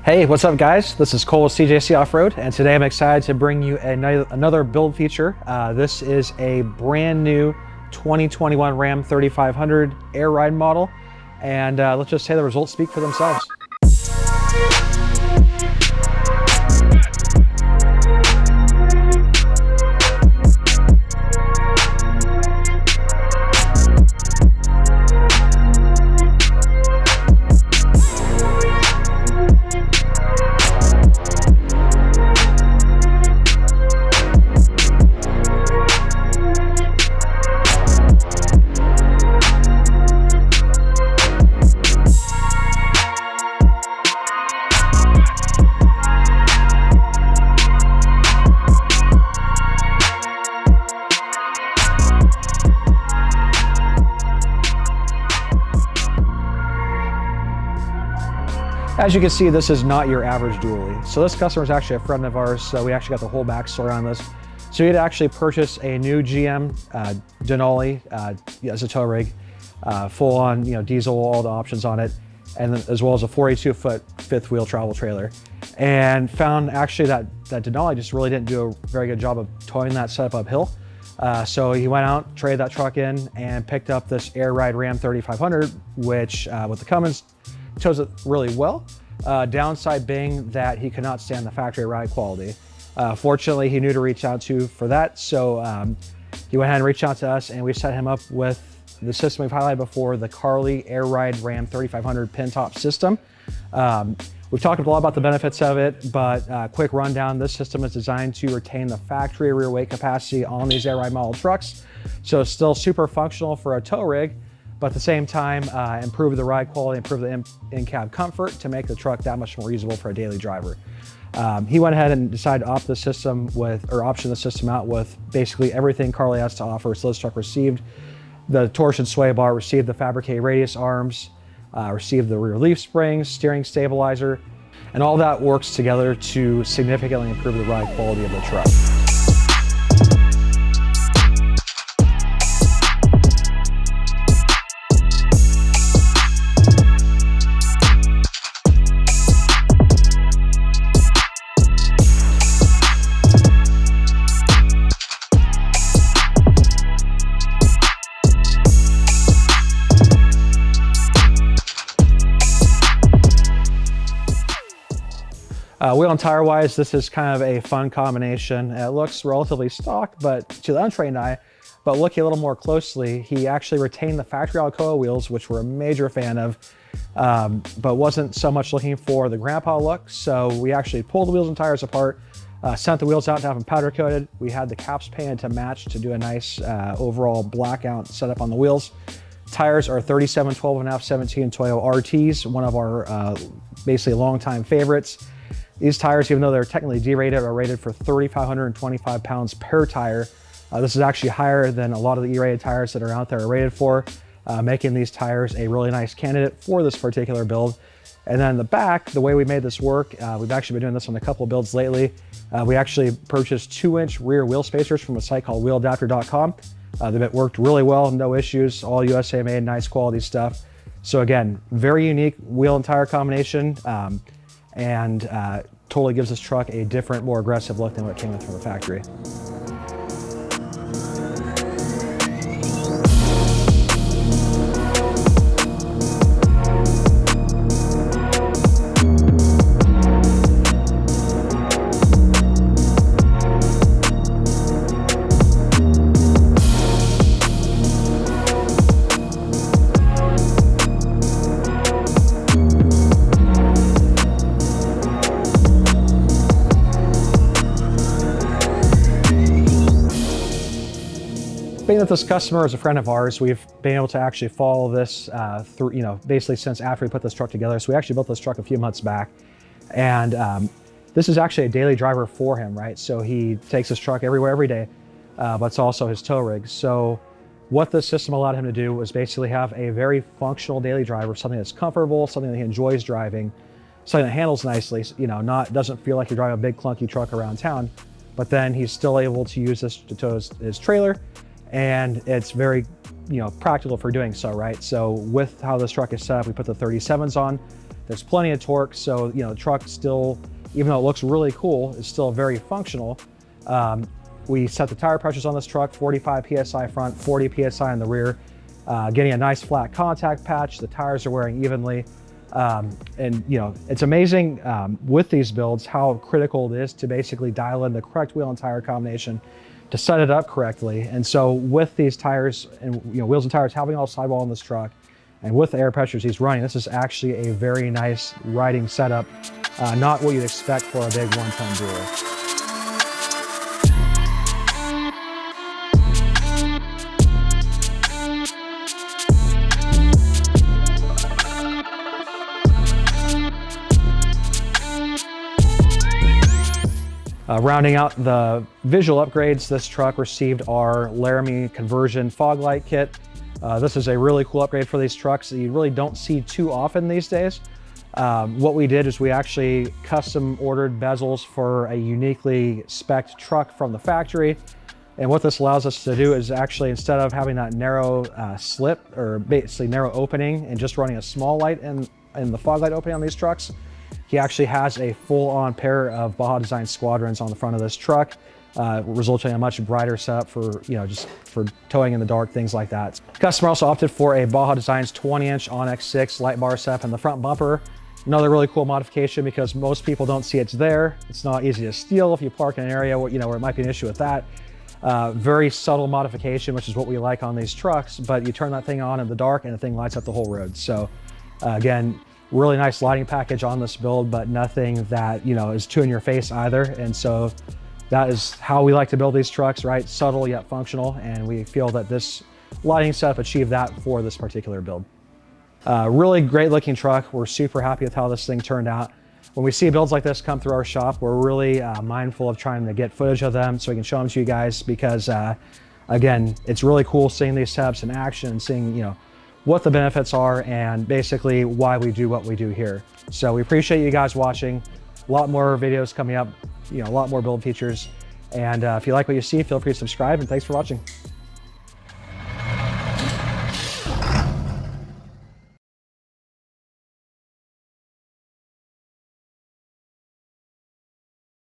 Hey, what's up guys? This is Cole with CJC Off-Road, and today I'm excited to bring you another build feature. This is a brand new 2021 Ram 3500 air ride model, and let's just say the results speak for themselves. As you can see, this is not your average dually. So this customer is actually a friend of ours, so we actually got the whole backstory on this. So he had actually purchased a new GM Denali as a tow rig, full on diesel, all the options on it, and then, as well as a 42-foot fifth wheel travel trailer. And found actually that Denali just really didn't do a very good job of towing that setup uphill. So he went out, traded that truck in, and picked up this air ride Ram 3500, which with the Cummins tows it really well. Downside being that he could not stand the factory ride quality. Fortunately, he knew to reach out to for that, so he went ahead and reached out to us, and we set him up with the system we've highlighted before, the Carli Air Ride Ram 3500 Pintop System. We've talked a lot about the benefits of it, but quick rundown, this system is designed to retain the factory rear weight capacity on these air ride model trucks, so it's still super functional for a tow rig, but at the same time, improve the ride quality, improve the in-cab comfort to make the truck that much more usable for a daily driver. He went ahead and decided to option the system out with basically everything Carli has to offer. So this truck received the torsion sway bar, received the fabricated radius arms, received the rear leaf springs, steering stabilizer, and all that works together to significantly improve the ride quality of the truck. Wheel and tire wise, this is kind of a fun combination. It looks relatively stock, but to the untrained eye, but looking a little more closely, he actually retained the factory Alcoa wheels, which we're a major fan of, but wasn't so much looking for the grandpa look. So we actually pulled the wheels and tires apart, sent the wheels out to have them powder coated. We had the caps painted to match to do a nice overall blackout setup on the wheels. Tires are 37 12.5 17 Toyo RTs, one of our basically longtime favorites. These tires, even though they're technically derated, are rated for 3,525 pounds per tire. This is actually higher than a lot of the E-rated tires that are out there are rated for, making these tires a really nice candidate for this particular build. And then in the back, the way we made this work, we've actually been doing this on a couple of builds lately. We actually purchased 2-inch rear wheel spacers from a site called wheeladapter.com. They've worked really well, no issues, all USA made, nice quality stuff. So again, very unique wheel and tire combination. And totally gives this truck a different, more aggressive look than what came in from the factory. Being that this customer is a friend of ours, we've been able to actually follow this through, basically since after we put this truck together. So we actually built this truck a few months back, and this is actually a daily driver for him, right? So he takes this truck everywhere, every day, but it's also his tow rig. So what this system allowed him to do was basically have a very functional daily driver, something that's comfortable, something that he enjoys driving, something that handles nicely, doesn't feel like you're driving a big clunky truck around town, but then he's still able to use this to tow his trailer, and it's very practical for doing so, right? So with how this truck is set up, we put the 37s on. There's plenty of torque, so the truck still, even though it looks really cool, is still very functional. We set the tire pressures on this truck, 45 PSI front, 40 PSI in the rear, getting a nice flat contact patch. The tires are wearing evenly. And it's amazing with these builds how critical it is to basically dial in the correct wheel and tire combination to set it up correctly. And so with these tires and wheels and tires having all sidewall on this truck, and with the air pressures he's running, this is actually a very nice riding setup, not what you'd expect for a big 1-ton dually. Rounding out the visual upgrades, this truck received our Laramie conversion fog light kit. This is a really cool upgrade for these trucks that you really don't see too often these days. What we did is we actually custom ordered bezels for a uniquely spec'd truck from the factory. And what this allows us to do is actually, instead of having that narrow slip, or basically narrow opening, and just running a small light in the fog light opening on these trucks, he actually has a full-on pair of Baja Designs squadrons on the front of this truck, resulting in a much brighter setup for, just for towing in the dark, things like that. The customer also opted for a Baja Designs 20-inch Onyx 6 light bar setup in the front bumper. Another really cool modification, because most people don't see it's there. It's not easy to steal if you park in an area where, where it might be an issue with that. Very subtle modification, which is what we like on these trucks, but you turn that thing on in the dark and the thing lights up the whole road. So again, really nice lighting package on this build, but nothing that is too in your face either. And so that is how we like to build these trucks, right? Subtle yet functional, and we feel that this lighting setup achieved that for this particular build. Really great looking truck. We're super happy with how this thing turned out. When we see builds like this come through our shop, we're really mindful of trying to get footage of them so we can show them to you guys, because again, it's really cool seeing these setups in action and seeing what the benefits are and basically why we do what we do here. So we appreciate you guys watching. A lot more videos coming up, a lot more build features. And if you like what you see, feel free to subscribe, and thanks for watching.